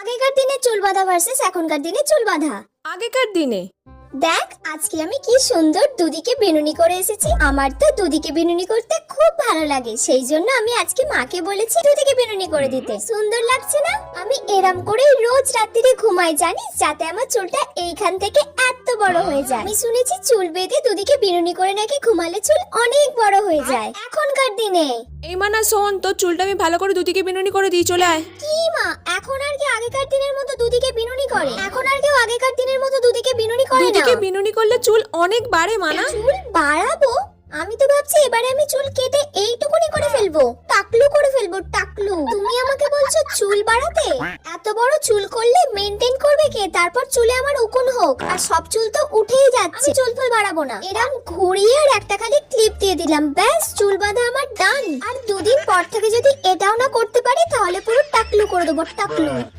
আগেকার দিনে চুল বাঁধা ভার্সেস এখনকার দিনে চুল বাঁধা। আগেকার দিনে দেখ আজকে আমি কি সুন্দর দুদিকে বিনুনি করে এসেছি। আমার তো দুদিকে বিনুনি করতে খুব ভালো লাগে, সেই জন্য আমি আজকে মাকে বলেছি দুদিকে বিনুনি করে দিতে। সুন্দর লাগছে না? আমি এরম করে রোজ রাত্রিরে ঘুমাই জানিস, যাতে আমার চুলটা এইখান থেকে এত বড় হয়ে যায়। আমি শুনেছি চুল বেঁধে দুদিকে বিনুনি করে নাকি ঘুমালে চুল অনেক বড় হয়ে যায় এখনকার দিনে। এই মানা শোন, তোর চুলটা আমি ভালো করে দুদিকে বিনুনি করে দিই, চলে আয়। কি মা, এখন আর কি আগেকার দিনের মতো দুদিকে বিনুনি করে? এখন আর কেউ আগেকার দিনের মতো দুদিকে বিনুনি করে না। দুদিকে বিনুনি করলে চুল অনেক বাড়ে মানা। চুল বাড়াবো? আমি তো ভাবছি এবারে আমি চুল কেটে এইটুকুনি করে ফেলবো, টাকলু করে ফেলবো, টাকলু। তুমি আমাকে বলছো চুল বাড়াতে? এত বড় চুল করলে মেনটেন করবে কে? তারপর চুলে আমার উকুন হোক, আর সব চুল তো উঠেই যাচ্ছে। চুল ফুল বাড়াবো না, এরকম ঘুরিয়ে আর একটা খালি ক্লিপ দিয়ে দিলাম, ব্যাস চুল বাঁধা আমার ডান। আর দুদিন পর থেকে যদি এটাও না করতে পারি তাহলে পুরো টাকলু করে দেবো, টাকলু।